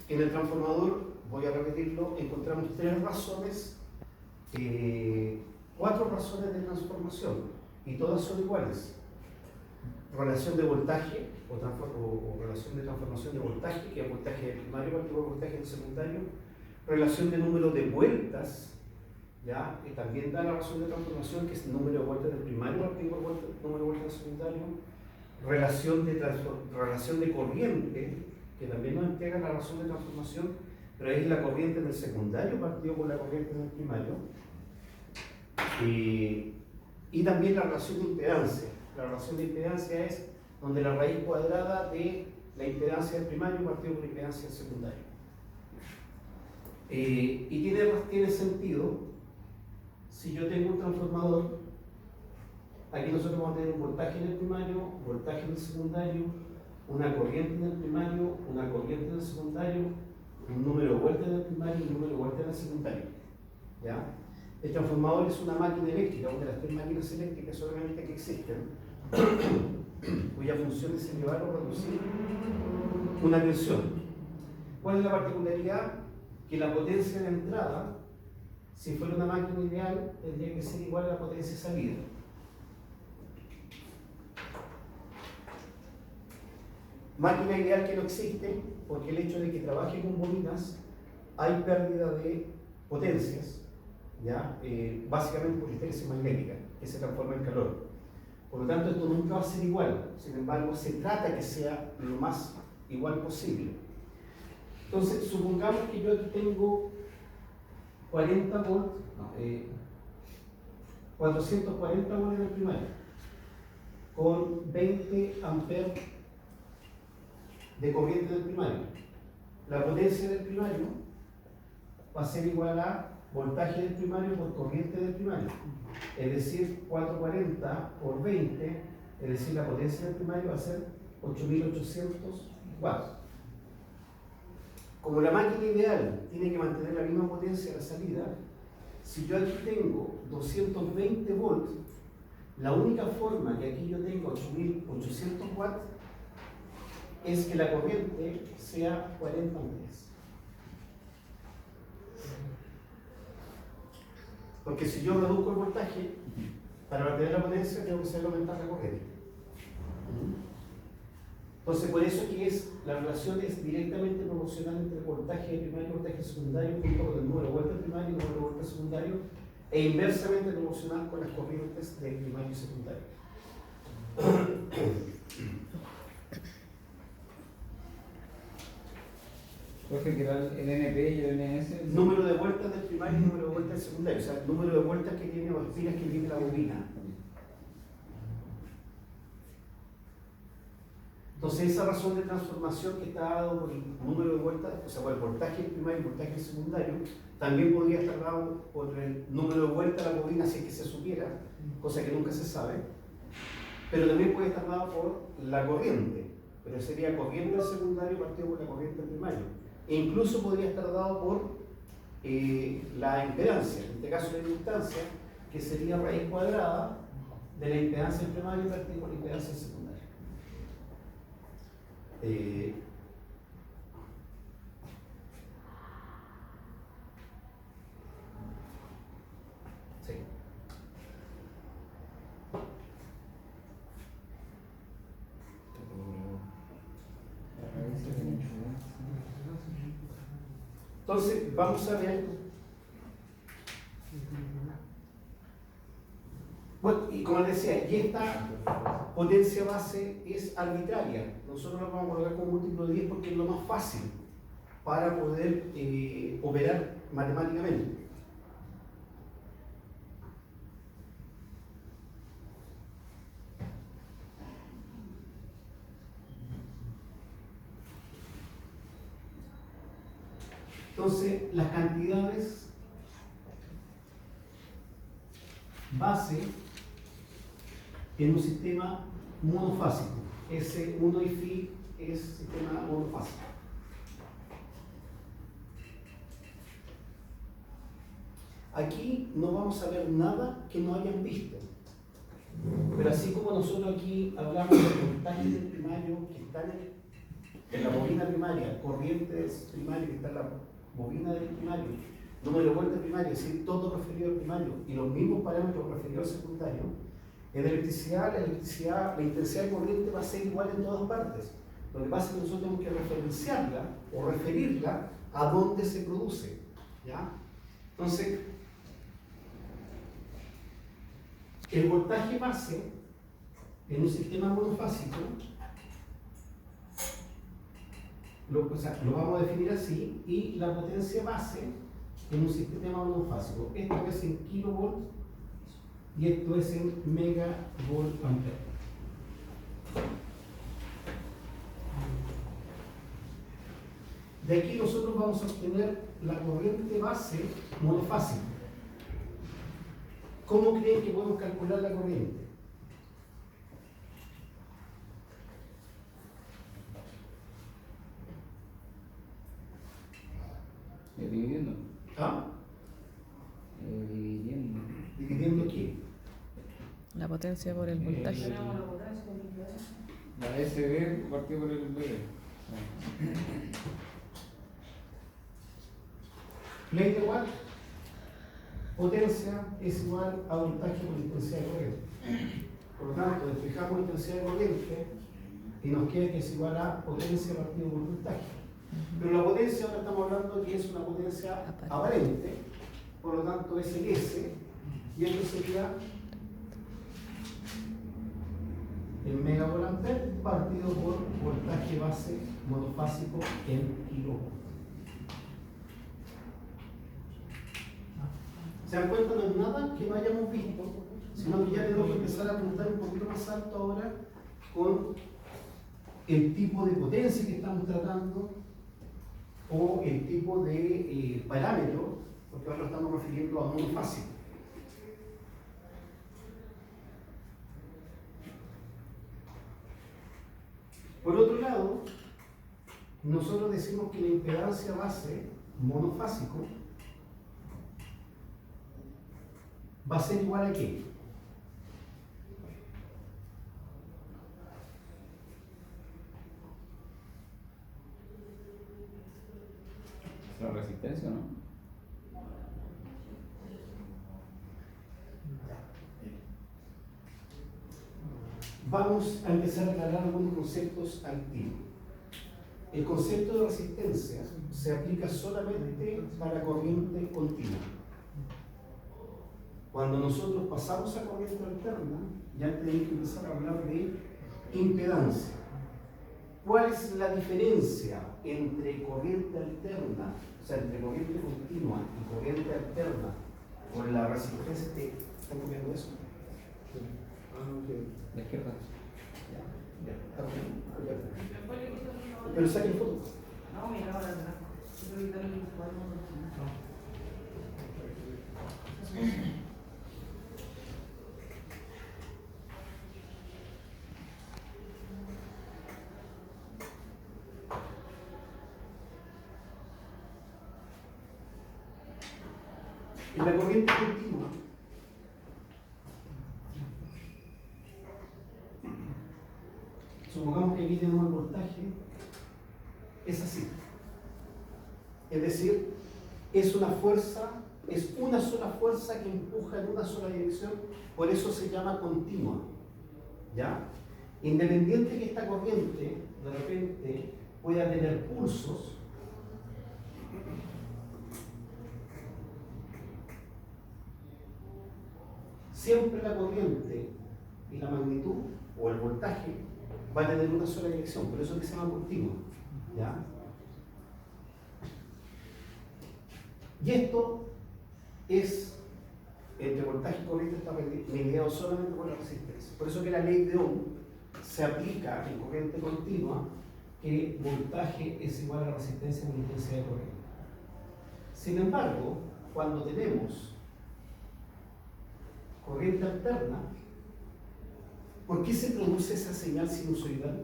En el transformador, voy a repetirlo, encontramos cuatro razones de transformación y todas son iguales. Relación de voltaje o relación de transformación de voltaje, que es voltaje del primario partido por voltaje del secundario. Relación de número de vueltas, ¿ya? Que también da la razón de transformación, que es el número de vueltas del primario partido por número de vueltas del secundario. Relación de corriente, que también nos entrega la razón de transformación, pero es la corriente del secundario partido por la corriente del primario. Y también la relación de impedancia. La relación de impedancia es donde la raíz cuadrada de la impedancia del primario partido por la impedancia del secundario. Y tiene sentido si yo tengo un transformador. Aquí nosotros vamos a tener un voltaje en el primario, voltaje en el secundario, una corriente en el primario, una corriente en el secundario, un número de vueltas en el primario y un número de vueltas en el secundario. ¿Ya? El transformador es una máquina eléctrica, una de las tres máquinas eléctricas solamente que existen, cuya función es elevar o reducir una tensión. ¿Cuál es la particularidad? Que la potencia de entrada, si fuera una máquina ideal, tendría que ser igual a la potencia de salida. Máquina ideal que no existe, porque el hecho de que trabaje con bobinas, hay pérdida de potencias, ¿ya? Básicamente por histeresis magnética, que se transforma en calor. Por lo tanto, esto nunca va a ser igual. Sin embargo, se trata que sea lo más igual posible. Entonces, supongamos que yo aquí tengo 40 volts, 440 volts en el primario, con 20 amperes de corriente del primario. La potencia del primario va a ser igual a voltaje del primario por corriente del primario, es decir, 440 por 20, es decir, la potencia del primario va a ser 8800 watts. Como la máquina ideal tiene que mantener la misma potencia a la salida, si yo aquí tengo 220 volts, la única forma que aquí yo tenga 8800 watts es que la corriente sea 40 amperes. Porque si yo reduzco el voltaje, para mantener la potencia tengo que hacer aumentar la corriente. Entonces, por eso que la relación es directamente proporcional entre el voltaje primario y el voltaje secundario, junto con el número de vueltas primario y el número de vueltas secundario, e inversamente proporcional con las corrientes de primario y secundario. Jorge, que era el NP y el NS. Número de vueltas del primario y número de vueltas del secundario, o sea, el número de vueltas que tiene las pilas que tiene la bobina. Entonces, esa razón de transformación que está dado por el número de vueltas, o sea, por el voltaje del primario y el voltaje del secundario, también podría estar dado por el número de vueltas de la bobina si es que se supiera, cosa que nunca se sabe, pero también puede estar dado por la corriente, pero sería corriente del secundario partido por la corriente del primario. E incluso podría estar dado por la impedancia, en este caso la inductancia, que sería raíz cuadrada de la impedancia del primario partido por la impedancia del secundario. Sí. Entonces, vamos a ver. Bueno, y como les decía, y esta potencia base es arbitraria. Nosotros la vamos a colocar como múltiplo de 10 porque es lo más fácil para poder operar matemáticamente. Entonces, las cantidades base en un sistema monofásico. S1 y phi es sistema monofásico. Aquí no vamos a ver nada que no hayan visto. Pero así como nosotros aquí hablamos del voltaje del primario que está en la bobina primaria, corriente primaria que está en la bobina del primario, número de vuelta primario, es decir, todo referido al primario y los mismos parámetros referidos al secundario, en electricidad, la intensidad de corriente va a ser igual en todas partes. Lo que pasa es que nosotros tenemos que referenciarla o referirla a dónde se produce. ¿Ya? Entonces, el voltaje base en un sistema monofásico lo vamos a definir así, y la potencia base en un sistema monofásico. Esto es en kilovolts y esto es en megavolt ampere. De aquí nosotros vamos a obtener la corriente base monofásica. ¿Cómo creen que podemos calcular la corriente? Dividiendo. ¿Ah? Dividiendo. ¿Dividiendo qué? La potencia por el voltaje. La SB partido por el B. Ley de Watt, potencia es igual a voltaje por intensidad de corriente. Por lo tanto, despejamos intensidad de corriente y nos queda que es igual a potencia partido por voltaje. Pero la potencia ahora estamos hablando que es una potencia aparente, por lo tanto es el S, y esto sería el megavolt ampere partido por voltaje base monofásico en kilovolt. ¿Se dan cuenta? No es nada que no hayamos visto, sino que ya tenemos que empezar a apuntar un poquito más alto ahora con el tipo de potencia que estamos tratando o el tipo de parámetro, porque ahora lo estamos refiriendo a monofásico. Por otro lado, nosotros decimos que la impedancia base monofásico va a ser igual a ¿qué? La resistencia, ¿no? Vamos a empezar a aclarar algunos conceptos antiguos. El concepto de resistencia se aplica solamente para corriente continua. Cuando nosotros pasamos a corriente alterna, ya tenemos que empezar a hablar de impedancia. ¿Cuál es la diferencia entre corriente alterna, o sea, entre corriente continua y corriente alterna con la resistencia? ¿Están copiando eso? La izquierda. Ya, está bien. Pero saquen foto. No, mira, ahora atrás. En la corriente continua, supongamos que aquí tenemos el voltaje, es así. Es decir, es una fuerza, es una sola fuerza que empuja en una sola dirección, por eso se llama continua. ¿Ya? Independiente que esta corriente de repente pueda tener pulsos, siempre la corriente y la magnitud o el voltaje va a tener una sola dirección, por eso es que se llama continua. ¿Ya? Y esto es, entre voltaje y corriente, está mediado solamente por la resistencia. Por eso que la ley de Ohm se aplica en corriente continua, que voltaje es igual a la resistencia por intensidad de corriente. Sin embargo, cuando tenemos corriente alterna, ¿por qué se produce esa señal sinusoidal?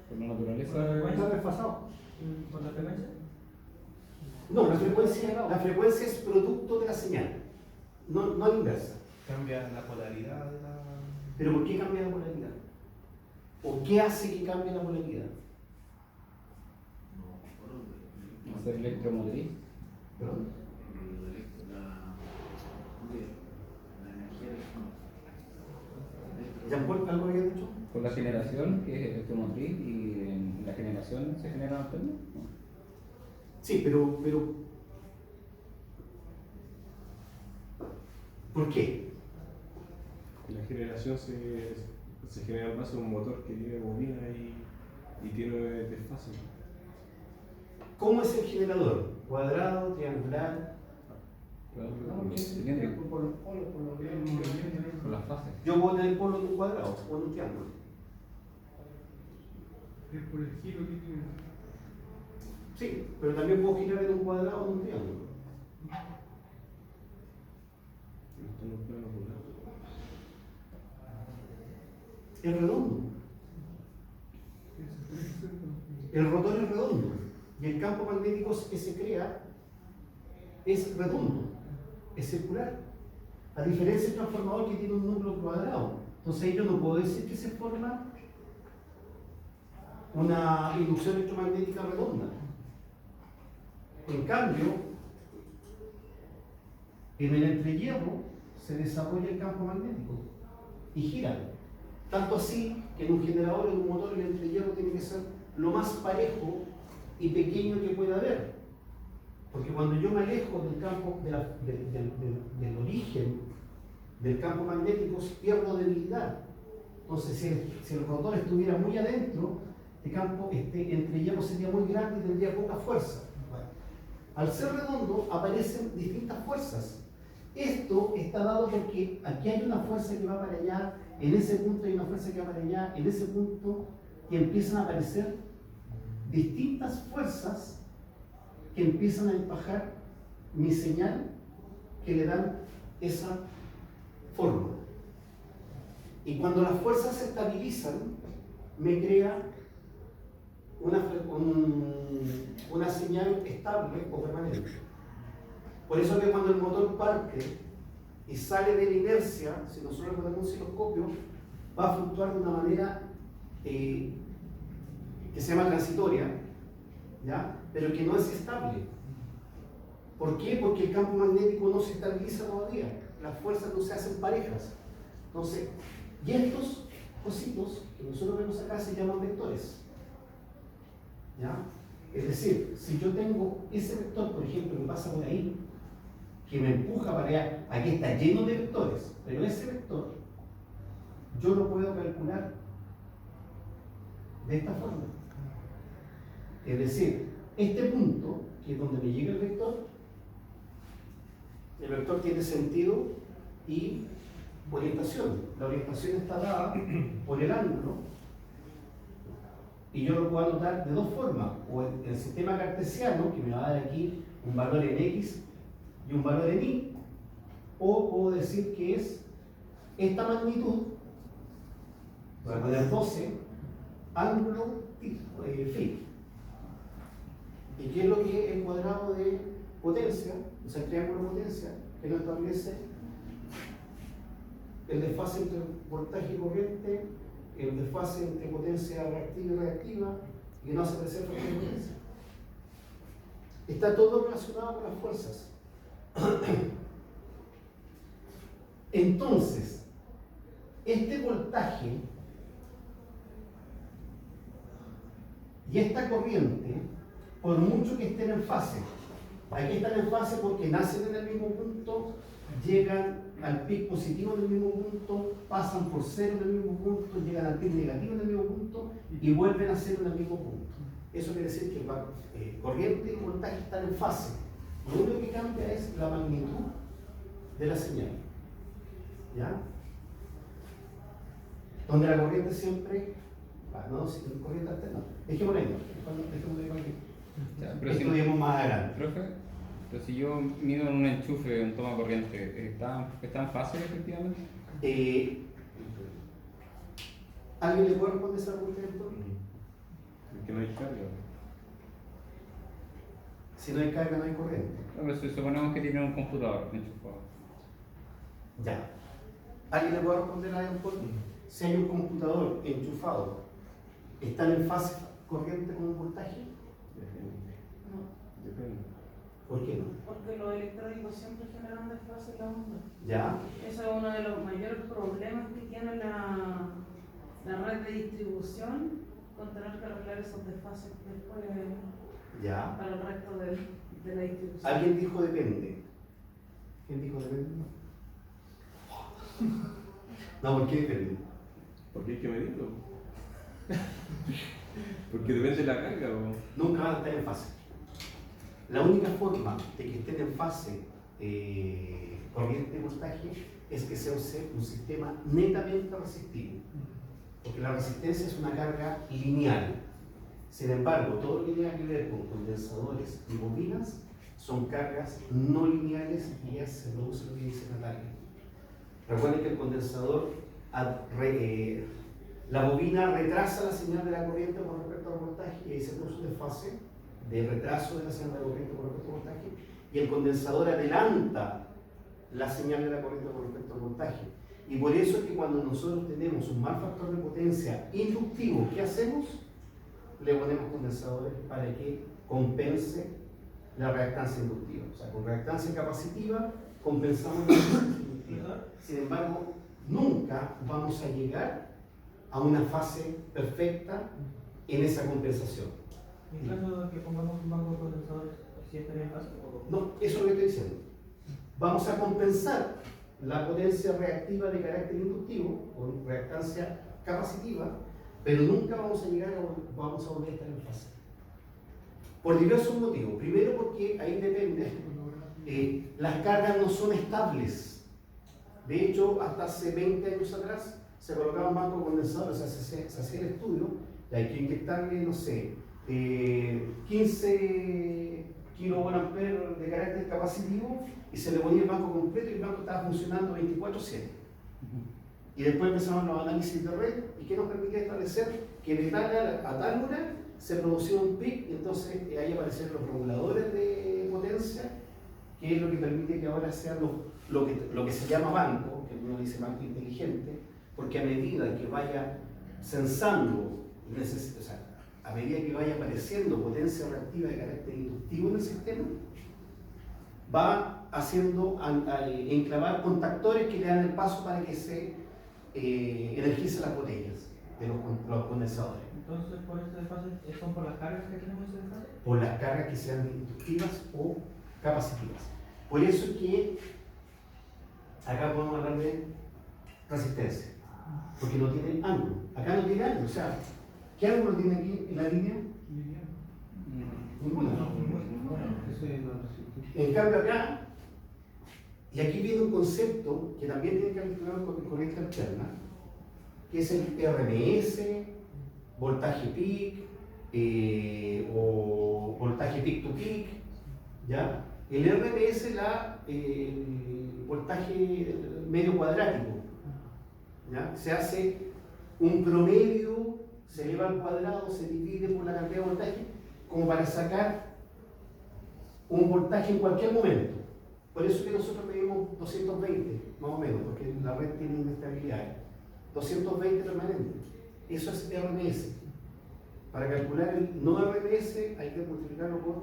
Por la naturaleza. ¿Está desfasado? ¿Por la frecuencia? No, la frecuencia es producto de la señal, no la inversa. Cambia la polaridad de la... Pero ¿por qué cambia la polaridad? ¿O qué hace que cambie la polaridad? Hacer electromotriz. ¿Perdón? ¿Jean-Paul, algo había dicho? Por la generación, que es electromotriz, y en la generación se generan antenas. Sí, pero ¿por qué? La generación se genera en base a un motor que tiene bobina y tiene desfase. ¿Cómo es el generador? ¿Cuadrado, triangular? Cilíndrico. Por las fases. Yo puedo tener polo de un cuadrado o de un triángulo. Es por el giro que tiene. Sí, pero también puedo girar en un cuadrado o en un triángulo. Está en un plano polar. Es redondo. El rotor es redondo. Y el campo magnético que se crea es redondo, es circular. A diferencia del transformador que tiene un núcleo cuadrado. Entonces yo no puedo decir que se forma una inducción electromagnética redonda. En cambio, en el entrehierro se desarrolla el campo magnético y gira. Tanto así que en un generador, en un motor, el entrehierro tiene que ser lo más parejo y pequeño que pueda haber. Porque cuando yo me alejo del campo, del origen del campo magnético, pierdo debilidad. Entonces, si el rotor estuviera muy adentro, este entrehierro sería muy grande y tendría poca fuerza. Bueno, al ser redondo, aparecen distintas fuerzas. Esto está dado porque aquí hay una fuerza que va para allá, en ese punto hay una fuerza que va para allá, en ese punto, y empiezan a aparecer distintas fuerzas que empiezan a empajar mi señal, que le dan esa forma. Y cuando las fuerzas se estabilizan, me crea una señal estable o permanente. Por eso que cuando el motor parte y sale de la inercia, si nosotros ponemos un osciloscopio, va a fluctuar de una manera que se llama transitoria, ¿ya? Pero que no es estable. ¿Por qué? Porque el campo magnético no se estabiliza todavía, las fuerzas no se hacen parejas. Entonces, y estos cositos que nosotros vemos acá se llaman vectores, ¿ya? Es decir, si yo tengo ese vector, por ejemplo, que pasa por ahí, que me empuja para allá, aquí está lleno de vectores, pero ese vector yo lo puedo calcular de esta forma. Es decir, este punto, que es donde me llega el vector tiene sentido y orientación. La orientación está dada por el ángulo y yo lo puedo anotar de dos formas, o en el sistema cartesiano, que me va a dar aquí un valor en X y un valor en Y, o puedo decir que es esta magnitud, voy a poner 12, ángulo phi. ¿Y qué es lo que es el cuadrado de potencia, o sea, el triángulo de potencia, que nos establece el desfase entre voltaje y corriente, el desfase entre potencia reactiva y reactiva, y que no hace crecer la potencia? Está todo relacionado con las fuerzas. Entonces, este voltaje y esta corriente, por mucho que estén en fase, aquí están en fase porque nacen en el mismo punto, llegan al pic positivo en el mismo punto, pasan por cero en el mismo punto, llegan al pic negativo en el mismo punto y vuelven a cero en el mismo punto. Eso quiere decir que la corriente y voltaje están en fase. Lo único que cambia es la magnitud de la señal. ¿Ya? Donde la corriente siempre... no, si corriente alterna. Dejémoslo ahí, dejémoslo ahí. Ya, pero Estudiemos más adelante. Profe, pero si yo mido en un enchufe, un toma corriente, ¿está en fase efectivamente? ¿Alguien le puede responder esa pregunta? Que no hay carga. Si no hay carga, no hay corriente. No, pero si suponemos que tiene un computador enchufado. Ya. ¿Alguien le puede responder a Paul? Si hay un computador enchufado, ¿están en fase corriente con un voltaje? Depende. No, Depende. ¿Por qué no? porque los electrónicos siempre generan desfase en la onda. ¿Ya? Eso es uno de los mayores problemas que tiene la red de distribución, con tener que arreglar esos desfases después ¿Ya? para el resto de la distribución. ¿Alguien dijo depende? ¿Quién dijo depende? No, ¿por qué depende? Porque hay que medirlo. Porque depende de la carga. Nunca van a estar en fase. La única forma de que estén en fase corriente voltaje es que sea un sistema netamente resistivo. Porque la resistencia es una carga lineal. Sin embargo, todo lo que tiene que ver con condensadores y bobinas son cargas no lineales y ya se produce lo que dice Natalia. Recuerden que el condensador, la bobina retrasa la señal de la corriente con respecto al voltaje y ahí se produce un desfase de retraso de la señal de la corriente con respecto al voltaje, y el condensador adelanta la señal de la corriente con respecto al voltaje. Y por eso es que cuando nosotros tenemos un mal factor de potencia inductivo, ¿qué hacemos? Le ponemos condensadores para que compense la reactancia inductiva. O sea, con reactancia capacitiva compensamos la reactancia inductiva. Sin embargo, nunca vamos a llegar a una fase perfecta en esa compensación. En caso de que pongamos un banco de condensadores, ¿sí estaría en fase? No, eso es lo que estoy diciendo. Vamos a compensar la potencia reactiva de carácter inductivo con reactancia capacitiva, pero nunca vamos a llegar vamos a volver a estar en fase. Por diversos motivos. Primero porque ahí depende, las cargas no son estables. De hecho, hasta hace 20 años atrás se colocaban bancos condensadores, o sea, se hacía el estudio, y hay que inyectarle, no sé, 15 kilovoltamperios de carácter capacitivo y se le ponía el banco completo y el banco estaba funcionando 24/7. Y después empezaron los análisis de red y que nos permitía establecer que de tal a tal hora se producía un pic y entonces ahí aparecieron los reguladores de potencia, que es lo que permite que ahora sea lo que se llama banco, que uno dice banco inteligente, porque a medida que vaya censando, o sea, a medida que vaya apareciendo potencia reactiva de carácter inductivo en el sistema, va haciendo enclavar contactores que le dan el paso para que se energicen las botellas de los condensadores. Entonces, por este desfase, ¿son por las cargas que tenemos ese desfase? Por las cargas que sean inductivas o capacitivas. Por eso es que acá podemos hablar de resistencia, porque no tiene ángulo. Acá no tiene ángulo, o sea, ¿qué ángulo tiene aquí en la línea? Ninguna. En cambio acá, y aquí viene un concepto que también tiene que ver con corriente alterna, que es el RMS, voltaje peak o voltaje peak to peak, ¿ya? El RMS es el voltaje medio cuadrático, ¿ya? Se hace un promedio, se eleva al cuadrado, se divide por la cantidad de voltaje, como para sacar un voltaje en cualquier momento. Por eso que nosotros medimos 220, más o menos, porque la red tiene inestabilidades. 220 permanente. Eso es RMS. Para calcular el no RMS hay que multiplicarlo por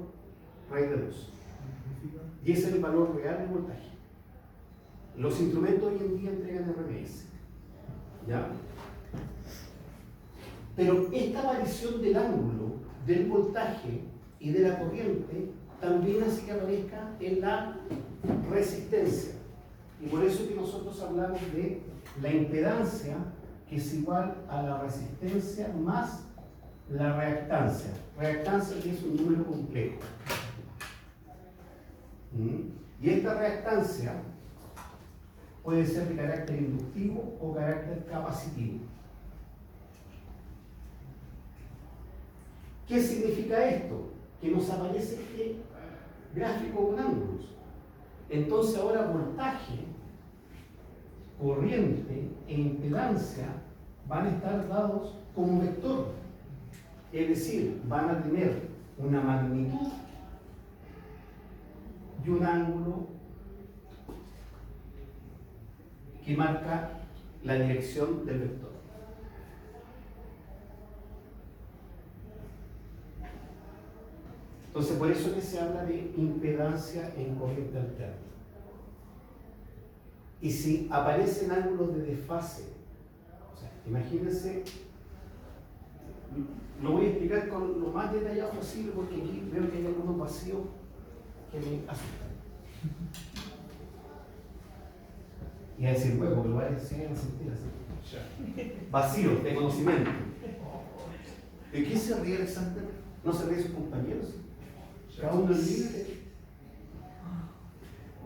raíz de 2. Y ese es el valor real del voltaje. Los instrumentos hoy en día entregan RMS. ¿Ya? Pero esta variación del ángulo, del voltaje y de la corriente también hace que aparezca en la resistencia. Y por eso es que nosotros hablamos de la impedancia, que es igual a la resistencia más la reactancia. Reactancia que es un número complejo. Y esta reactancia puede ser de carácter inductivo o carácter capacitivo. ¿Qué significa esto? Que nos aparece este gráfico con ángulos. Entonces ahora voltaje, corriente e impedancia van a estar dados como vector. Es decir, van a tener una magnitud y un ángulo que marca la dirección del vector. Entonces, por eso que se habla de impedancia en corriente alterna. Y si aparecen ángulos de desfase, o sea, imagínense, lo voy a explicar con lo más detallado posible porque aquí veo que hay algunos vacíos que me asustan. Y a decir, huevo, lo voy a decir a sentir así. Vacíos de conocimiento. ¿De qué se ríe Alexander? ¿No se ríe de sus compañeros? Cada uno es libre.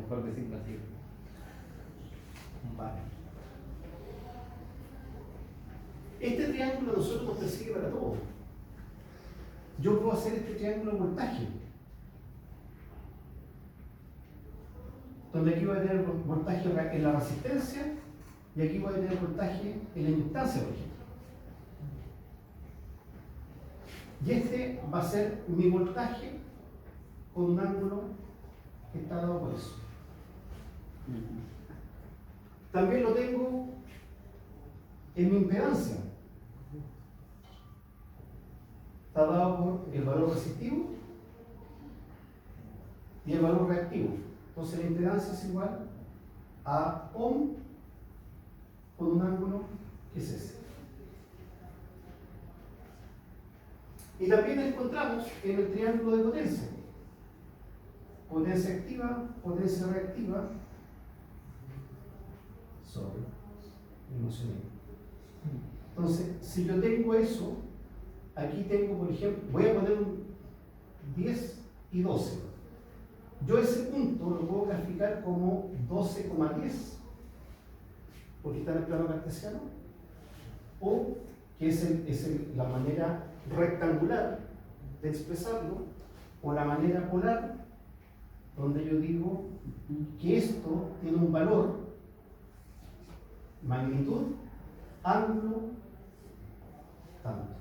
Mejor decir vacío. Vale. Este triángulo a nosotros nos persigue para todo. Yo puedo hacer este triángulo de voltaje, donde aquí voy a tener voltaje en la resistencia y aquí voy a tener voltaje en la inductancia, por ejemplo. Y este va a ser mi voltaje con un ángulo que está dado por eso. También lo tengo en mi impedancia. Está dado por el valor resistivo y el valor reactivo. Entonces la impedancia es igual a ohm con un ángulo que es ese. Y también encontramos en el triángulo de potencia. Potencia activa, potencia reactiva. Me emocioné. Entonces, si yo tengo eso, aquí tengo, por ejemplo, voy a poner un 10 y 12. Yo ese punto lo puedo graficar como 12,10, porque está en el plano cartesiano, o que es la manera rectangular de expresarlo, o la manera polar, donde yo digo que esto tiene un valor, magnitud, ángulo, tanto.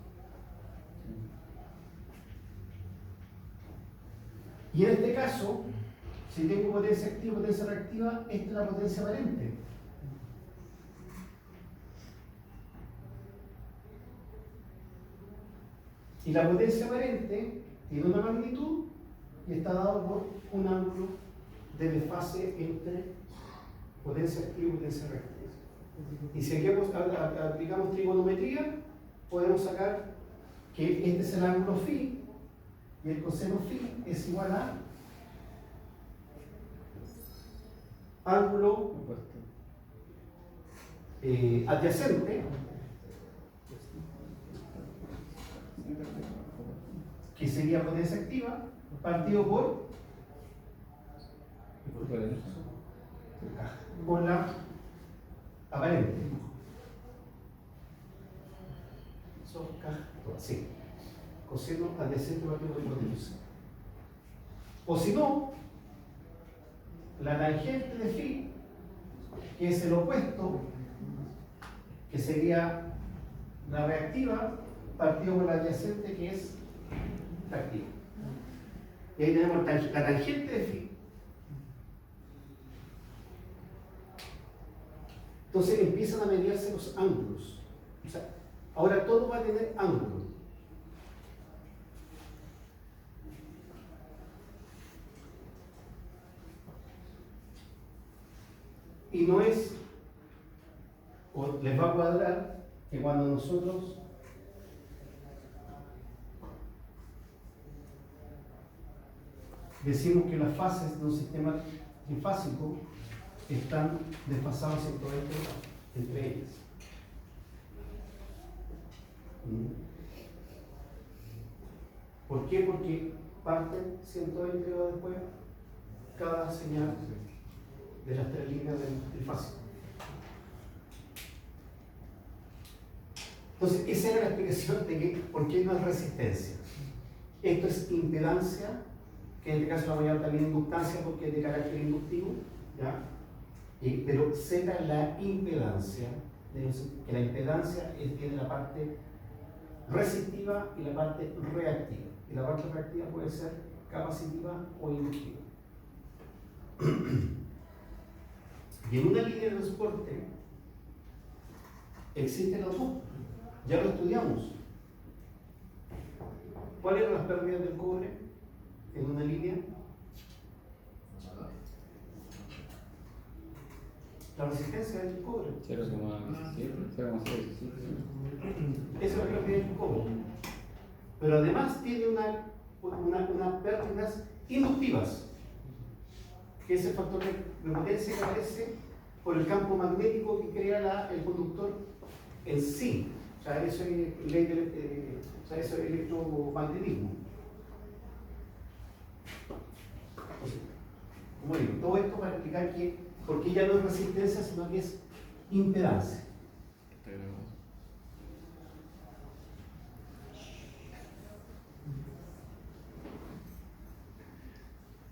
Y en este caso, si tengo potencia activa y potencia reactiva, esta es la potencia aparente. Y la potencia aparente tiene una magnitud y está dado por un ángulo de desfase entre potencia activa y potencia reactiva. Y si aquí aplicamos trigonometría, podemos sacar que este es el ángulo phi y el coseno phi es igual a ángulo Opuesto. adyacente, que sería potencia activa, partido por la aparente. Sí. Coseno adyacente partido por hipotenusa. O si no, la tangente de phi, que es el opuesto, que sería la reactiva, partido por la adyacente, que es la activa. Y ahí tenemos la tangente de phi. Entonces empiezan a mediarse los ángulos. O sea, ahora todo va a tener ángulo. Y no es, o les va a cuadrar, que cuando nosotros decimos que las fases de un sistema trifásico están desfasadas entre ellas. ¿Por qué? Porque parten 120 grados después cada señal de las tres líneas del trifásico. Entonces, esa era la explicación de que por qué no es resistencia. Esto es impedancia, que en este caso la voy a llamar también inductancia porque es de carácter inductivo, ¿ya? Pero Z la impedancia, que la impedancia tiene la parte resistiva y la parte reactiva. Y la parte reactiva puede ser capacitiva o inductiva. Y en una línea de transporte, Existen los dos, ya lo estudiamos. ¿Cuáles eran las pérdidas del cobre en una línea? La resistencia del cobre. 0,17, 0,017. Esa es la pérdida del cobre. Pero además tiene unas pérdidas inductivas, que es el factor de potencia que aparece por el campo magnético que crea el conductor en sí. O sea, eso es ley eso es electromagnetismo. Como digo, todo esto para explicar que, porque ya no es resistencia, sino que es impedancia.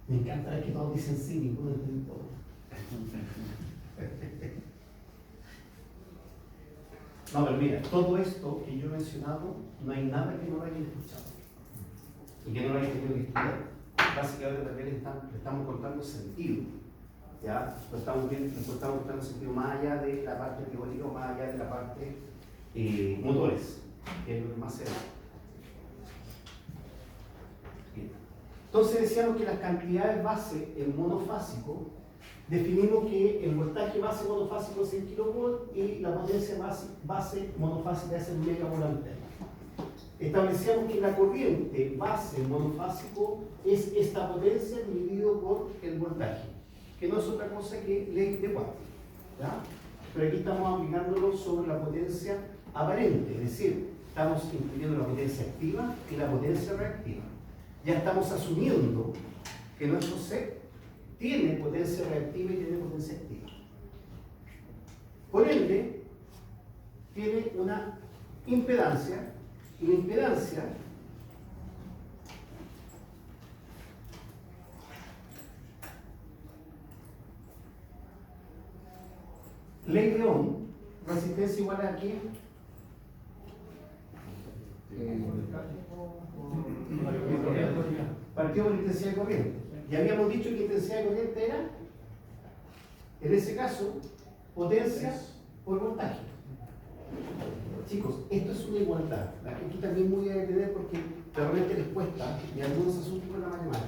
Me encanta ver que todos dicen sí, ninguno entiende todo. No, pero mira, todo esto que yo he mencionado, no hay nada que no lo hayan escuchado y que no lo hayan tenido que estudiar. Básicamente también le estamos contando sentido, ¿ya? Lo estamos contando sentido más allá de la parte teórica o más allá de la parte motores, que es lo que más se da. Bien. Entonces decíamos que las cantidades base en monofásico, definimos que el voltaje base monofásico es 100 kV y la potencia base monofásica es el megavoltaje. Establecíamos que la corriente base monofásico es esta potencia dividido por el voltaje, que no es otra cosa que ley de Watt, ¿ya? Pero aquí estamos aplicándolo sobre la potencia aparente, es decir, estamos incluyendo la potencia activa y la potencia reactiva. Ya estamos asumiendo que nuestro set tiene potencia reactiva y tiene potencia activa. Por ende, tiene una impedancia, y la impedancia ley de Ohm, resistencia igual a qué? Partido por intensidad de corriente. Y habíamos dicho que intensidad de corriente era, en ese caso, potencia por voltaje. Chicos, esto es una igualdad. Aquí también voy a detener porque realmente les cuesta y algunos se asustan con la matemática.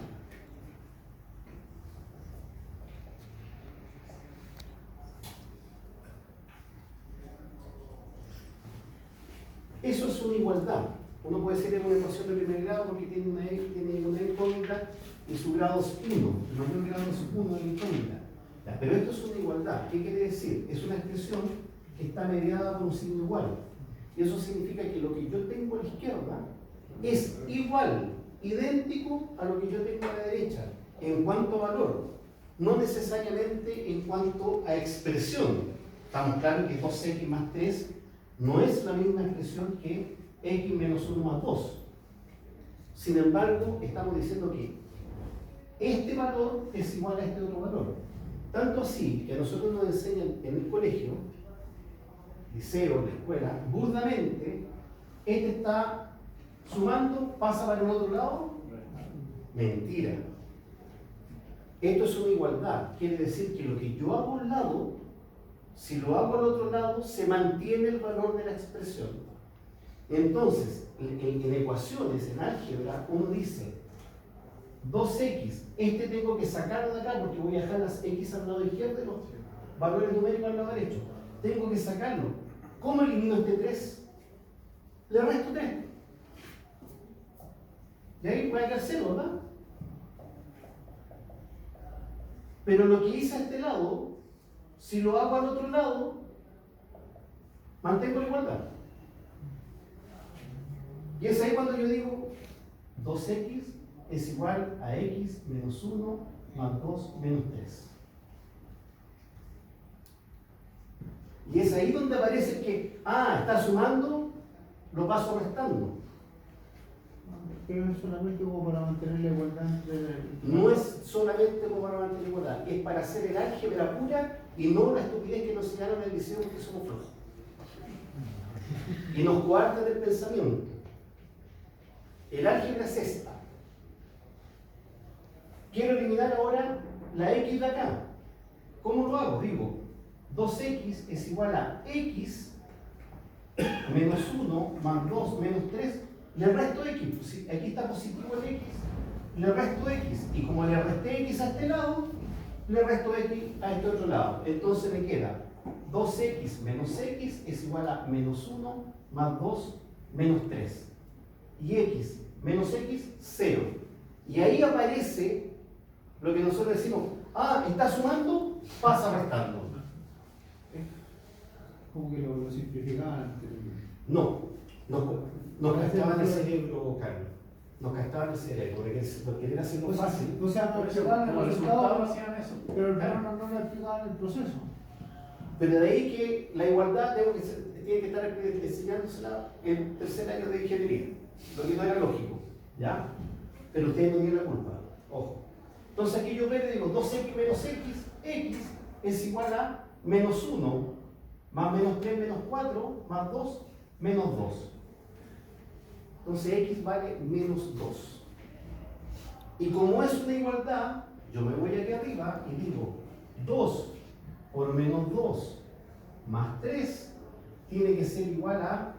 Eso es una igualdad. Uno puede ser en una ecuación de primer grado porque tiene una incógnita y su grado es 1. El mayor grado es 1 de la incógnita. Pero esto es una igualdad. ¿Qué quiere decir? Es una expresión que está mediada por un signo igual. Y eso significa que lo que yo tengo a la izquierda es igual, idéntico a lo que yo tengo a la derecha, en cuanto a valor, no necesariamente en cuanto a expresión. Estamos claros que 2x más 3 no es la misma expresión que x menos 1 más 2. Sin embargo, estamos diciendo que este valor es igual a este otro valor. Tanto así que a nosotros nos enseñan en el colegio, liceo, la escuela, burdamente, este está sumando, pasa para el otro lado. Mentira. Esto es una igualdad. Quiere decir que lo que yo hago a un lado, si lo hago al otro lado, se mantiene el valor de la expresión. Entonces, en ecuaciones, en álgebra, uno dice 2x, este tengo que sacarlo de acá porque voy a dejar las x al lado izquierdo y los valores numéricos al lado derecho. Tengo que sacarlo. ¿Cómo elimino este 3? Le resto 3. Y ahí voy a quedar 0, ¿verdad? Pero lo que hice a este lado, si lo hago al otro lado, mantengo la igualdad. Y es ahí cuando yo digo 2x es igual a x menos 1 más 2 menos 3. Y es ahí donde aparece que, está sumando, lo paso restando. Pero es solamente como para mantener la igualdad entre... No es solamente como para mantener la igualdad, es para hacer el álgebra pura y no la estupidez que nos enseñaron en el liceo porque somos flojos. Y nos coartan el pensamiento. El álgebra es esta. Quiero eliminar ahora la x de acá. ¿Cómo lo hago? Digo, 2x es igual a x menos 1 más 2 menos 3, le resto x. Pues, si aquí está positivo el x, le resto x. Y como le resté x a este lado, le resto x a este otro lado. Entonces me queda 2x menos x es igual a menos 1 más 2 menos 3. Y x menos x, 0. Y ahí aparece lo que nosotros decimos, ah, está sumando, pasa restando. Como que lo simplificaban. No, nos gastaban el cerebro, Carlos. Nos gastaban el cerebro, porque querían hacerlo fácil. O sea, no Por eso, explicaban como el resultado resultado, hacían eso. pero hermano no le explicaban el proceso. Pero de ahí que la igualdad tiene que estar enseñándosela en tercer año de ingeniería, lo que no era lógico, ¿ya? Pero ustedes no tienen la culpa, ojo. Entonces aquí yo veo y digo 2x menos x es igual a menos 1 más menos 3 menos 4 más 2 menos 2. Entonces x vale menos 2. Y como es una igualdad, yo me voy aquí arriba y digo 2 por menos 2 más 3 tiene que ser igual a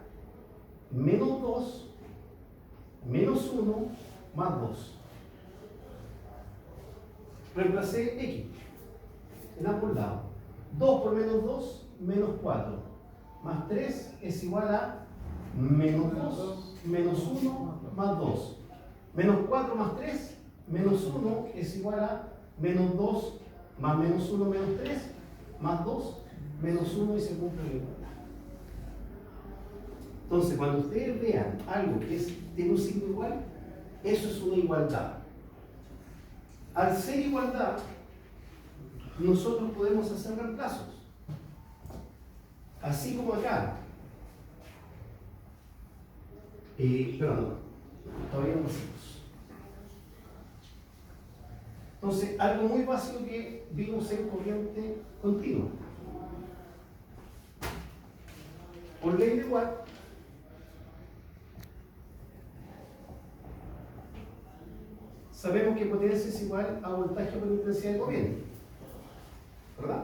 menos 2 menos 1 más 2. Reemplacé x en ambos lados. 2 por menos 2, menos 4. Más 3 es igual a menos 2, menos 1, más 2. Menos 4 más 3, menos 1 es igual a menos 2, más menos 1, menos 3, más 2, menos 1 y se cumple la igualdad. Entonces, cuando ustedes vean algo que tiene un signo igual, eso es una igualdad. Al ser igualdad, nosotros podemos hacer reemplazos. Así como acá. Perdón, todavía no pasamos. Entonces, algo muy básico que vimos en corriente continua. Por ley de Watt, sabemos que potencia es igual a voltaje por intensidad de corriente, ¿verdad?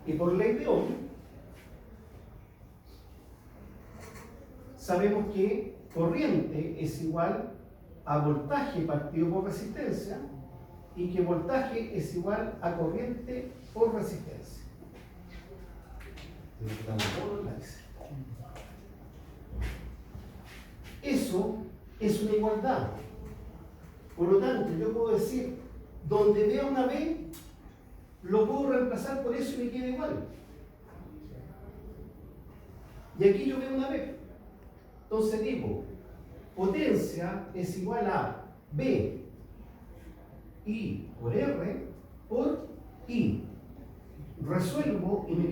Y por ley de Ohm, sabemos que corriente es igual a voltaje partido por resistencia y que voltaje es igual a corriente por resistencia. Eso es una igualdad. Por lo tanto, yo puedo decir, donde vea una B, lo puedo reemplazar por eso y me queda igual. Y aquí yo veo una B. Entonces digo, potencia es igual a B I por R por I. Resuelvo y me